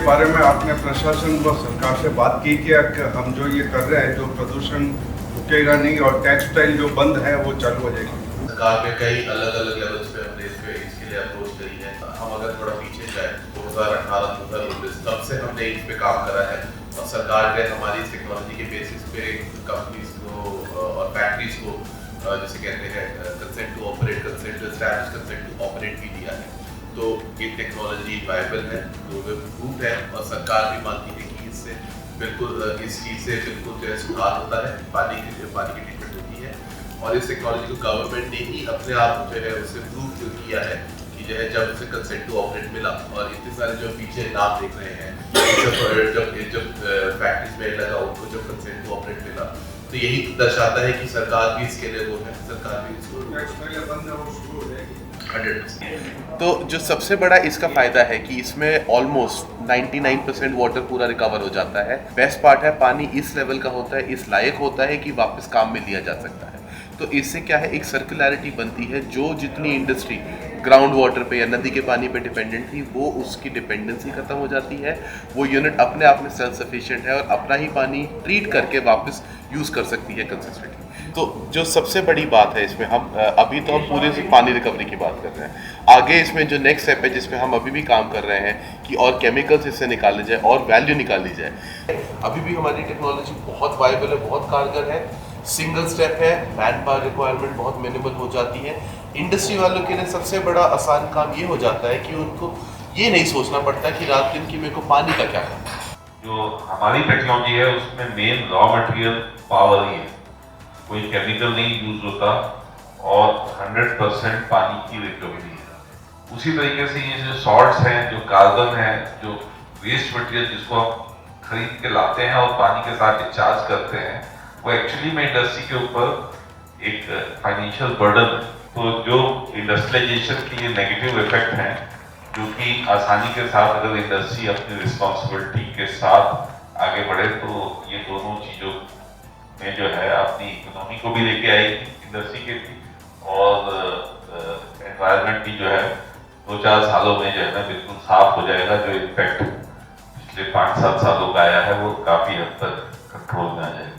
बारे में आपने प्रशासन व सरकार से बात की कि हम जो ये कर रहे हैं जो प्रदूषण रुकेगा नहीं और टेक्सटाइल जो बंद है वो चालू हो जाएगी? सरकार ने कई अलग अलग लेवल्स पे हमने इसके लिए अप्रोच करी है। हम अगर थोड़ा पीछे जाए 2018-2019 तब से हमने इस पे काम करा है और सरकार ने हमारी इस टेक्नोलॉजी के बेसिस पे कंपनीज को और फैक्ट्रीज को जैसे कहते हैं consent to operate, consent to establish, consent to operate भी दिया है। तो ये टेक्नोलॉजी वायबल है, ग्लोबल प्रूफ है और सरकार भी मानती है कि इससे बिल्कुल इस चीज़ से बिल्कुल जो है सुधार होता है, पानी की ट्रीटमेंट होती है। और इस टेक्नोलॉजी को गवर्नमेंट ने ही अपने आप जो है उसे प्रूव किया है कि जो है जब उसे कंसेंट टू ऑपरेट मिला और इतने सारे जो पीछे नाम देख रहे हैं जब फैक्ट्रीज में लगा उनको जब कंसेंट टू ऑपरेट मिला तो यही दर्शाता है कि सरकार भी इसके लिए वो है, सरकार भी इसको 100%। तो जो सबसे बड़ा इसका फायदा है कि इसमें ऑलमोस्ट 99% वाटर पूरा रिकवर हो जाता है। बेस्ट पार्ट है पानी इस लेवल का होता है, इस लायक होता है कि वापस काम में लिया जा सकता है। तो इससे क्या है, एक सर्कुलैरिटी बनती है। जो जितनी इंडस्ट्री ग्राउंड वाटर पे या नदी के पानी पे डिपेंडेंट थी वो उसकी डिपेंडेंसी खत्म हो जाती है। वो यूनिट अपने आप में सेल्फ सफिशिएंट है और अपना ही पानी ट्रीट करके वापस यूज़ कर सकती है कंसिस्टेंटली। तो जो सबसे बड़ी बात है इसमें, हम अभी तो हम पूरे से पानी रिकवरी की बात कर रहे हैं। आगे इसमें जो नेक्स्ट स्टेप है जिसमें हम अभी भी काम कर रहे हैं कि और केमिकल्स इससे निकाले जाए और वैल्यू निकाली जाए। अभी भी हमारी टेक्नोलॉजी बहुत वायबल है, बहुत कारगर है। सिंगल स्टेप है, मैन पावर रिक्वायरमेंट बहुत मिनिमल हो जाती है। इंडस्ट्री वालों के लिए सबसे बड़ा आसान काम ये हो जाता है कि उनको ये नहीं सोचना पड़ता कि रात दिन की मेरे को पानी का क्या करना है। जो हमारी टेक्नोलॉजी है उसमें मेन रॉ मटेरियल पावर ही है, कोई केमिकल नहीं यूज होता और 100% पानी की रिकवरी है। उसी तरीके से ये जो सॉल्ट्स हैं, जो कार्बन है, जो वेस्ट मटेरियल जिसको हम खरीद के लाते हैं और पानी के साथ डिस्चार्ज करते हैं, वो एक्चुअली में इंडस्ट्री के ऊपर एक फाइनेंशियल बर्डन है। तो जो इंडस्ट्रियलाइजेशन के ये नेगेटिव इफेक्ट हैं, जो कि आसानी के साथ अगर इंडस्ट्री अपनी रिस्पॉन्सिबिलिटी के साथ आगे बढ़े तो ये दोनों चीज़ों में जो है अपनी इकोनॉमी को भी लेके आएगी इंडस्ट्री के भी, और एनवायरनमेंट भी जो है 2-4 सालों में जो है ना बिल्कुल साफ हो जाएगा। जो इफेक्ट पिछले 5-7 सालों का आया है वो काफ़ी हद तक कंट्रोल में आ जाएगा।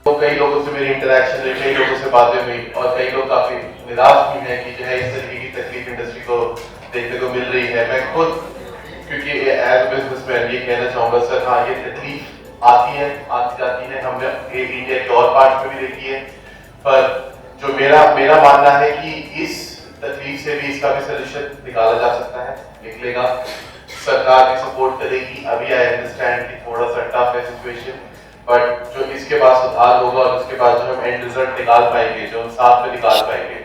तो कई लोगों से मेरी इंटरेक्शन हुई, कई लोगों से बातें हुई और कई लोग काफी निराश भी हैं कि जो है इस तरीके की तकलीफ इंडस्ट्री को देखने को मिल रही है। मैं खुद क्योंकि एज बिजनेसमैन ये कहना चाहूँगा सर, हाँ ये तकलीफ आती है, आती जाती है, हमने इंडिया के और पार्ट में भी देखी है। पर जो मेरा मानना है कि इस तकलीफ से भी इसका भी सोल्यूशन निकाला जा सकता है, निकलेगा। सरकार भी सपोर्ट करेगी। अभी आई अंडरस्टैंड कि थोड़ा सा टफ है सिचुएशन, बट जो इसके बाद सुधार होगा और उसके बाद जो हम एंड रिजल्ट निकाल पाएंगे, जो हम साथ में निकाल पाएंगे,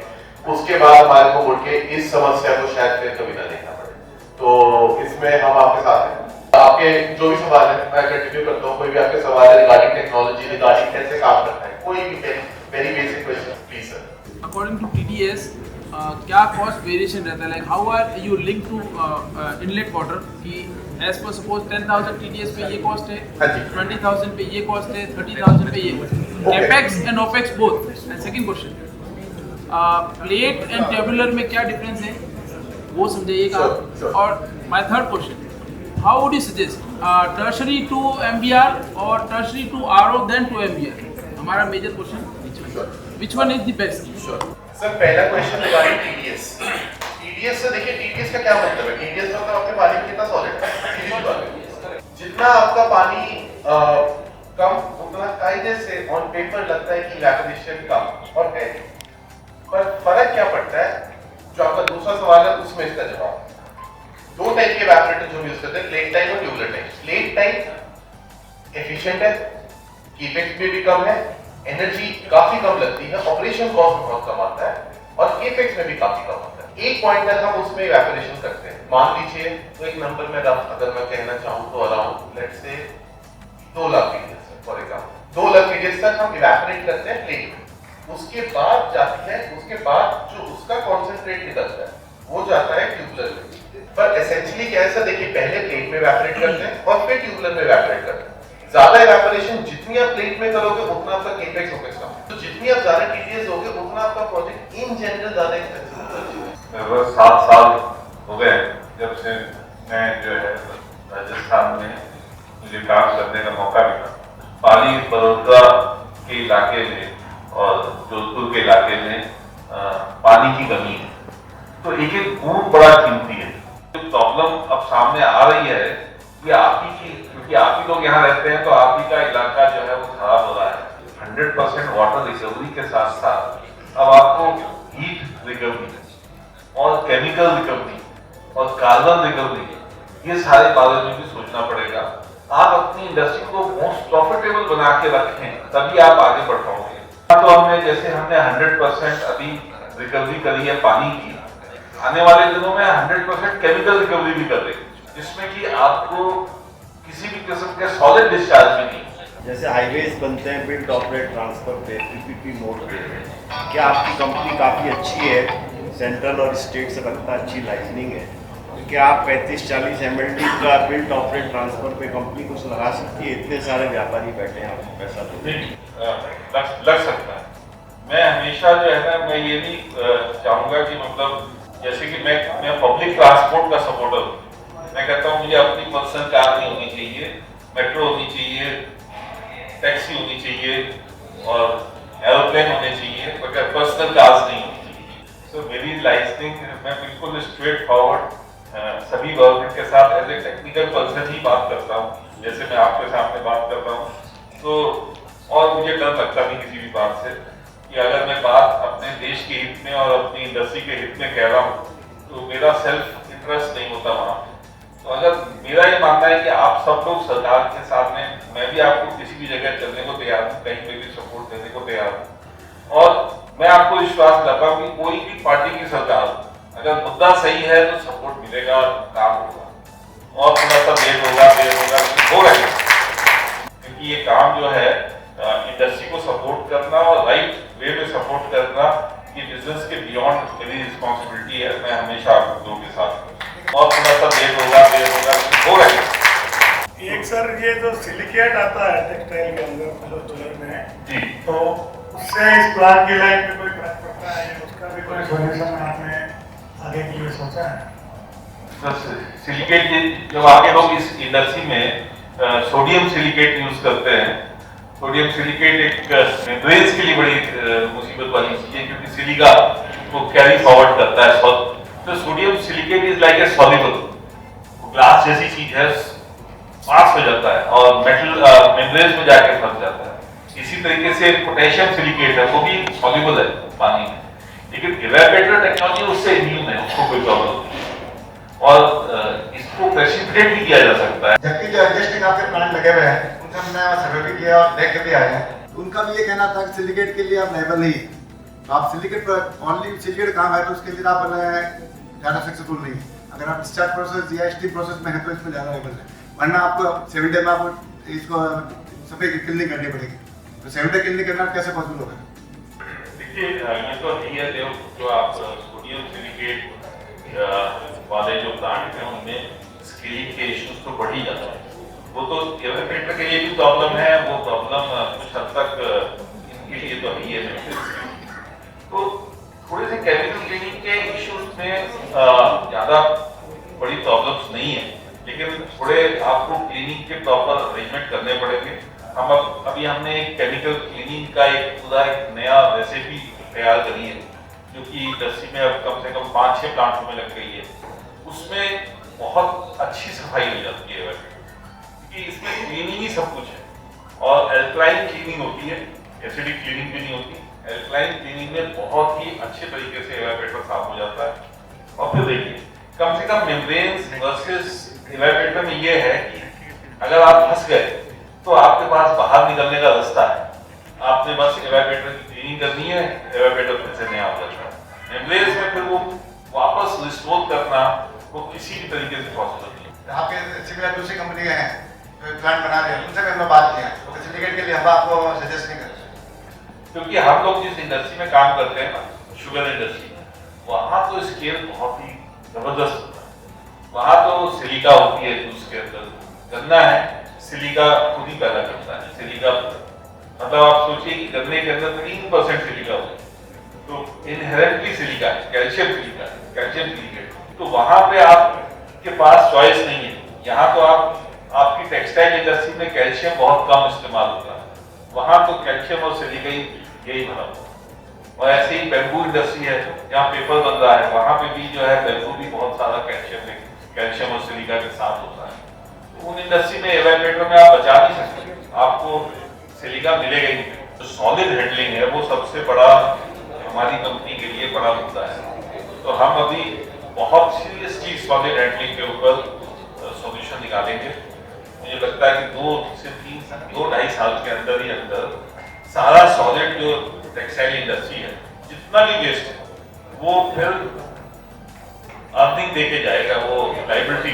उसके बाद हमारे को मुड़ के इस समस्या को शायद फिर कभी ना देखना पड़े। तो इसमें हम आपके साथ हैं। आपके जो भी सवाल है मैं कंटिन्यू करता हूँ। कोई भी आपके सवाल है रिगार्डिंग टेक्नोलॉजी, रिगार्डिंग कैसे काम करता है, कोई भी very basic question please sir. According to TDS क्या कॉस्ट वेरिएशन रहता है, like how are you link to inlet water कि एज पर सपोज 10,000 TDS पे ये कॉस्ट है, 20,000 पे ये कॉस्ट है, 30,000 पे ये capex and opex both. And second question, plate and tabular में क्या डिफरेंस है वो समझाइएगा। और my third question, how would you suggest tertiary to MBR और tertiary to RO then to MBR? हमारा major question, which one is the best? Sir पहला question regarding TDS से देखिए, TDS का क्या मतलब है? TDS मतलब आपके पानी में कितना सॉलिड है, जितना आपका पानी कम उतना कायदे से ऑन पेपर लगता है कि इवैपोरेशन कम और है। पर फर्क क्या पड़ता है, जो आपका दूसरा सवाल है उसमें इसका जवाब। दो टाइप के इवैपोरेटर जो यूज करते हैं, प्लेट टाइप और tubular type. Plate type efficient है, कीपेक्स में भी कम है, एनर्जी काफी कम लगती है, ऑपरेशन कॉस्ट बहुत कम आता है और केपेक्स में भी काफी कम आता है। एक पॉइंट तक हम उसमें इवैपोरेशन करते हैं। मान लीजिए तो एक नंबर में रफ अगर मैं कहना चाहूँ तो around let's say 2 lakh litres for example, 2 lakh litres तक हम इवैपोरेट करते हैं प्लेट में। उसके बाद जाती है, उसके बाद जो उसका कॉन्सेंट्रेट निकलता है वो जाता है ट्यूबलर में। पर एसेंशियली क्या है सर, देखिए पहले प्लेट में इवैपोरेट करते हैं और फिर ट्यूबलर में इवैपोरेट करते हैं। ज्यादा इवैपोरेशन जितनी आप प्लेट में करोगे उतना आपका केपेक्स होगा, तो जितनी आप ज्यादा TDS दोगे उतना आपका प्रोजेक्ट इन जनरल ज्यादा एक्सपेंसिव होगा। लगभग 7 साल हो गए जब से मैं जो है राजस्थान में मुझे काम करने का मौका मिला। पाली बड़ौदा के इलाके में और जोधपुर के इलाके में पानी की कमी है, तो एक एक बूंद बड़ा कीमती है। जो प्रॉब्लम अब सामने आ रही है ये आप ही की, क्योंकि आप ही लोग यहाँ रहते हैं तो आप ही का इलाका जो है वो खराब हो रहा है। 100% वाटर रिकवरी के साथ साथ अब आपको हीट रिकवरी और केमिकल रिकवरी और कार्बन रिकवरी ये सारे बारे में भी सोचना पड़ेगा। आप अपनी इंडस्ट्री को मोस्ट प्रॉफिटेबल बना के रखें तभी आप आगे बढ़ पाओगे। तो हमने 100% अभी रिकवरी करी है पानी की, आने वाले दिनों में 100% केमिकल रिकवरी भी कर देंगे, जिसमें कि आपको किसी भी किस्म के सॉलिड डिस्चार्ज भी नहीं। जैसे हाईवेज बनते हैं बिल्ड ऑपरेट ट्रांसफर पे पीपीपी मोड पे, क्या आपकी कंपनी काफ़ी अच्छी है, सेंट्रल और स्टेट से लगता है अच्छी लाइजनिंग है, क्या आप 35-40 MLD का बिल्ड ऑपरेट ट्रांसफर पे कंपनी कुछ लगा सकती है? इतने सारे व्यापारी बैठे हैं, आपको पैसा तो लग सकता है। मैं हमेशा जो है ना, मैं ये नहीं चाहूँगा कि मतलब जैसे कि मैं पब्लिक ट्रांसपोर्ट का सपोर्टर हूँ। मैं कहता हूँ मुझे अपनी पर्सनल कार नहीं होनी चाहिए, मेट्रो होनी चाहिए, टैक्सी होनी चाहिए और एरोप्लेन होने चाहिए, मगर पर्सनल कार्स नहीं होनी चाहिए। सो मेरी लाइसेंसिंग मैं बिल्कुल स्ट्रेट फॉरवर्ड सभी गवर्नमेंट के साथ एज ए टेक्निकल पर्सन ही बात करता हूँ, जैसे मैं आपके सामने बात कर रहा हूँ। तो और मुझे डर लगता नहीं किसी भी बात से कि अगर मैं बात अपने देश के हित में और अपनी इंडस्ट्री के हित में कह रहा हूँ तो मेरा सेल्फ इंटरेस्ट नहीं होता वहाँ। तो अगर मेरा ये मानना है कि आप सब लोग सरकार के साथ में, मैं भी आपको किसी भी जगह चलने को तैयार हूँ, कहीं पे भी सपोर्ट देने को तैयार हूँ। और मैं आपको विश्वास दिलाता हूँ कि कोई भी पार्टी की सरकार अगर मुद्दा सही है तो सपोर्ट मिलेगा और काम होगा। और थोड़ा सा देर होगा होगा, क्योंकि ये काम जो है इंडस्ट्री को सपोर्ट करना और राइट वे में सपोर्ट करना, ये बिजनेस के बियॉन्ड मेरी रिस्पॉन्सिबिलिटी है। मैं हमेशा आप लोगों के साथ हूँ और थोड़ा सा देर होगा एक सर ये जो सिलिकेट आता है टेक्सटाइल के अंदर में जी, तो उससे इस प्लांट की लाइन में कोई फर्क पड़ता है, उसका भी कोई सॉल्यूशन आपने आगे के लिए सोचा है? सिलिकेट जब आगे लोग इस इंडस्ट्री में सोडियम सिलिकेट यूज करते हैं। सोडियम सिलिकेट एक मेम्ब्रेन्स के लिए बड़ी मुसीबत वाली चीज है, क्योंकि सिलिका को कैरी फॉरवर्ड करता है। तो sodium silicate is like a soluble, glass जैसी चीज है, पास हो जाता है और मेटल मेम्ब्रेन्स में जाके फंस जाता है। इसी तरीके से पोटेशियम सिलिकेट है, वो भी सॉल्युबल है पानी में, लेकिन इवेपोरेटर टेक्नोलॉजी उससे इम्यून है, उसको कोई प्रॉब्लम नहीं और इसको प्रेसिपिटेट भी किया जा सकता है। जबकि जो एडजस्टिंग आपके प्लांट लगे हुए हैं उनका हमने सर्वे भी किया और देख के भी आए हैं, उनका भी ये कहना था कि सिलिकेट के लिए आप लायबल नहीं, तो आप सिलिकेट पर ओनली सिलिकेट काम है तो उसके लिए आप ज़्यादा सक्सेसफुल नहीं। अगर आप डिस्चार्ज प्रोसेस या स्टीम प्रोसेस में है तो इसमें ज़्यादा लायबल है, वरना आपको 7 डे में आपको इसको सफेद क्लीनिंग करनी पड़ेगी, तो 7 डे क्लीनिंग करना कैसे पॉसिबल होगा? देखिए ये तो है जो आप सोडियम सिलिकेट वाले जो प्लांट हैं उनमें स्केलिंग के इश्यूज तो बढ़ ही जाते हैं। वो तो एवेपोरेटर के लिए भी प्रॉब्लम है, वो प्रॉब्लम कुछ हद तक इनके लिए तो है ही है। तो थोड़े से केमिकल क्लीनिंग के इश्यूज में ज़्यादा बड़ी प्रॉब्लम्स नहीं है, लेकिन थोड़े आपको क्लीनिंग के प्रॉपर अरेंजमेंट करने पड़ेंगे। हम अभी हमने एक केमिकल क्लीनिंग का एक पूरा एक नया रेसिपी तैयार करी है, जो कि इंडस्ट्री में अब कम से कम 5-6 प्लांटों में लग गई है। उसमें बहुत अच्छी सफाई हो जाती है, क्योंकि इसमें क्लीनिंग ही सब कुछ है और एल्कलाइन क्लीनिंग होती है, एसिडिक क्लीनिंग भी नहीं होती। एल्कलाइन क्लीनिंग में बहुत ही अच्छे तरीके से इवेपोरेटर साफ हो जाता है। और फिर देखिए कम से कम मेम्ब्रेन्स वर्सेस इवेपोरेटर में ये है कि अगर आप फंस गए तो आपके पास बाहर निकलने का रास्ता है, आपने बस इवेपोरेटर की क्लीनिंग करनी है, इवेपोरेटर फिर से नया हो जाता है। मेम्ब्रेन्स में फिर वो वापस रिस्टोर करना वो किसी भी तरीके से पॉसिबल नहीं है। आपके सिमिलर दूसरी कंपनी हैं जो प्लांट बना रहे हैं, उनसे भी हमने बात किया, तो सिलिकेट के लिए हम आपको सजेस्ट नहीं करते, क्योंकि हम लोग जिस इंडस्ट्री में काम करते हैं ना, शुगर इंडस्ट्री, वहाँ तो स्केल बहुत ही जबरदस्त होता है। वहाँ तो सिलिका होती है, तो उसके अंदर गन्ना है, सिलिका खुद ही पैदा करता है। सिलिका मतलब आप सोचिए कि गन्ने के अंदर 3% सिलिका होता है, तो इनहेरेंटली सिलिका है, कैल्शियम सिलिका है, कैल्शियम सिलिकेट। तो वहां पे आपके पास चॉइस नहीं है। यहाँ तो आपकी टेक्सटाइल इंडस्ट्री में कैल्शियम बहुत कम इस्तेमाल होता है, वहां तो कैल्शियम और सिलिका यही भरा। और ऐसे ही बेम्बू इंडस्ट्री है, जहाँ पेपर बन रहा है, वहां पे भी जो है बेम्बू भी बहुत सारा कैल्शियम और सिलिका के साथ होता है। तो उन इंडस्ट्री में एवेपोरेटर में आप बचा नहीं सकते, आपको सिलिका मिलेगा ही नहीं। तो सॉलिड हैंडलिंग है वो सबसे बड़ा हमारी कंपनी के लिए बड़ा मुद्दा है। तो हम अभी बहुत सीरियसली सॉलिड हैंडलिंग के ऊपर सॉल्यूशन निकालेंगे। मुझे लगता है कि 2-2.5 साल के अंदर ही अंदर सारा सॉलिड जो टेक्सटाइल इंडस्ट्री है, जितना भी वेस्ट है वो फिर अर्निंग देके जाएगा, वो लाइबिलिटी